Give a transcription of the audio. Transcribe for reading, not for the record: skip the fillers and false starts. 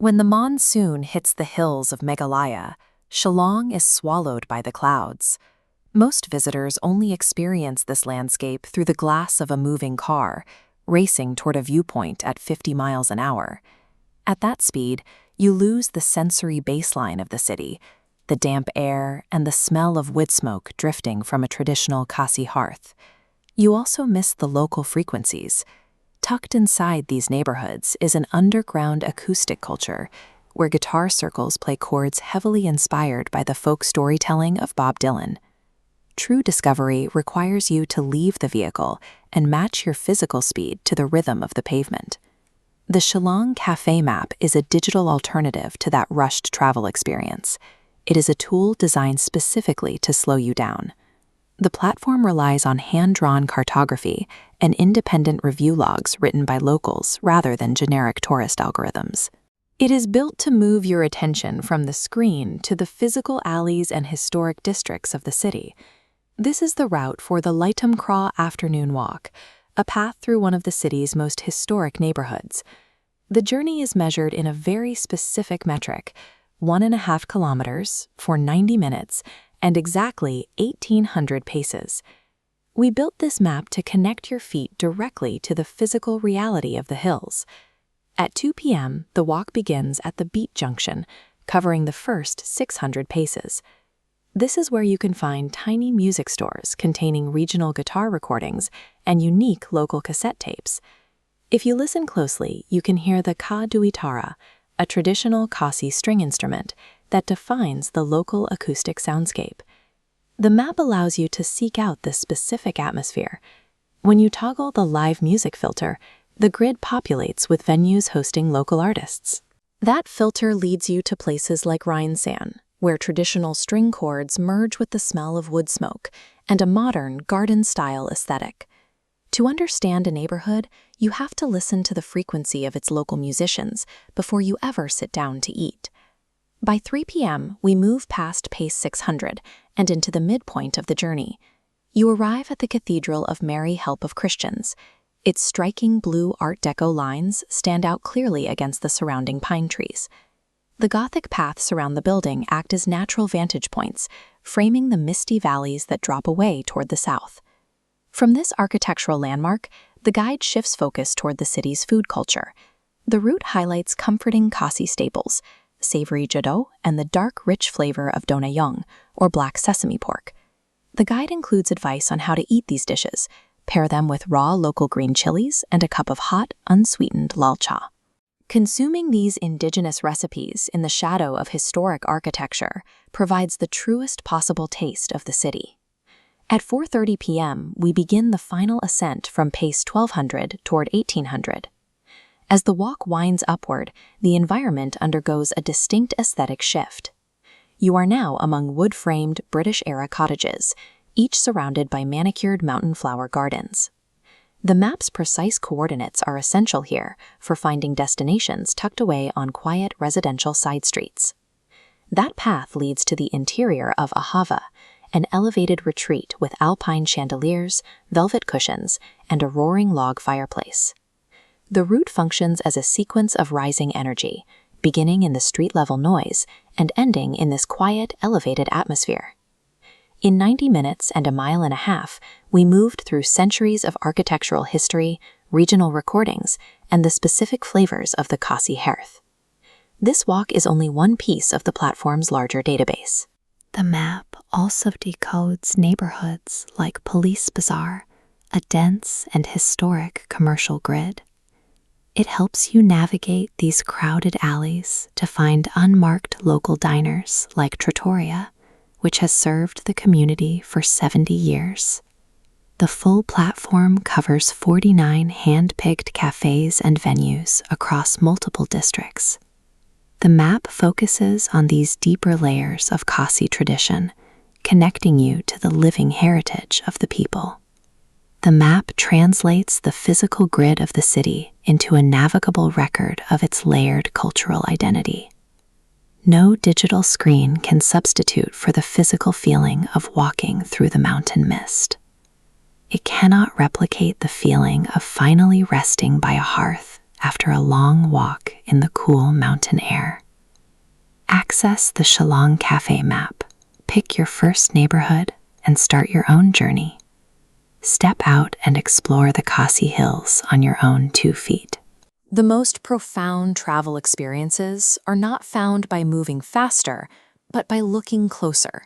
When the monsoon hits the hills of Meghalaya, Shillong is swallowed by the clouds. Most visitors only experience this landscape through the glass of a moving car, racing toward a viewpoint at 50 miles an hour. At that speed, you lose the sensory baseline of the city, the damp air and the smell of wood smoke drifting from a traditional Khasi hearth. You also miss the local frequencies. Tucked inside these neighborhoods is an underground acoustic culture, where guitar circles play chords heavily inspired by the folk storytelling of Bob Dylan. True discovery requires you to leave the vehicle and match your physical speed to the rhythm of the pavement. The Shillong Cafe Map is a digital alternative to that rushed travel experience. It is a tool designed specifically to slow you down. The platform relies on hand-drawn cartography and independent review logs written by locals rather than generic tourist algorithms. It is built to move your attention from the screen to the physical alleys and historic districts of the city. This is the route for the Lightum Craw Afternoon Walk, a path through one of the city's most historic neighborhoods. The journey is measured in a very specific metric, 1.5 kilometers for 90 minutes and exactly 1,800 paces. We built this map to connect your feet directly to the physical reality of the hills. At 2 p.m., the walk begins at the Beat Junction, covering the first 600 paces. This is where you can find tiny music stores containing regional guitar recordings and unique local cassette tapes. If you listen closely, you can hear the ka duitara, a traditional Khasi string instrument that defines the local acoustic soundscape. The map allows you to seek out this specific atmosphere. When you toggle the live music filter, the grid populates with venues hosting local artists. That filter leads you to places like Rheinsan, where traditional string chords merge with the smell of wood smoke and a modern garden-style aesthetic. To understand a neighborhood, you have to listen to the frequency of its local musicians before you ever sit down to eat. By 3 p.m., we move past pace 600 and into the midpoint of the journey. You arrive at the Cathedral of Mary Help of Christians. Its striking blue Art Deco lines stand out clearly against the surrounding pine trees. The Gothic paths around the building act as natural vantage points, framing the misty valleys that drop away toward the south. From this architectural landmark, the guide shifts focus toward the city's food culture. The route highlights comforting Khasi staples, savory jado and the dark, rich flavor of donayong, or black sesame pork. The guide includes advice on how to eat these dishes. Pair them with raw local green chilies and a cup of hot, unsweetened lal cha. Consuming these indigenous recipes in the shadow of historic architecture provides the truest possible taste of the city. At 4:30 p.m., we begin the final ascent from pace 1,200 toward 1,800. As the walk winds upward, the environment undergoes a distinct aesthetic shift. You are now among wood-framed British-era cottages, each surrounded by manicured mountain flower gardens. The map's precise coordinates are essential here for finding destinations tucked away on quiet residential side streets. That path leads to the interior of Ahava, an elevated retreat with alpine chandeliers, velvet cushions, and a roaring log fireplace. The route functions as a sequence of rising energy, beginning in the street-level noise and ending in this quiet, elevated atmosphere. In 90 minutes and 1.5 miles, we moved through centuries of architectural history, regional recordings, and the specific flavors of the Khasi hearth. This walk is only one piece of the platform's larger database. The map also decodes neighborhoods like Police Bazaar, a dense and historic commercial grid. It helps you navigate these crowded alleys to find unmarked local diners like Trattoria, which has served the community for 70 years. The full platform covers 49 hand-picked cafes and venues across multiple districts. The map focuses on these deeper layers of Khasi tradition, connecting you to the living heritage of the people. The map translates the physical grid of the city into a navigable record of its layered cultural identity. No digital screen can substitute for the physical feeling of walking through the mountain mist. It cannot replicate the feeling of finally resting by a hearth after a long walk in the cool mountain air. Access the Shillong Cafe map, pick your first neighborhood, and start your own journey. Step out and explore the Khasi Hills on your own 2 feet. The most profound travel experiences are not found by moving faster, but by looking closer.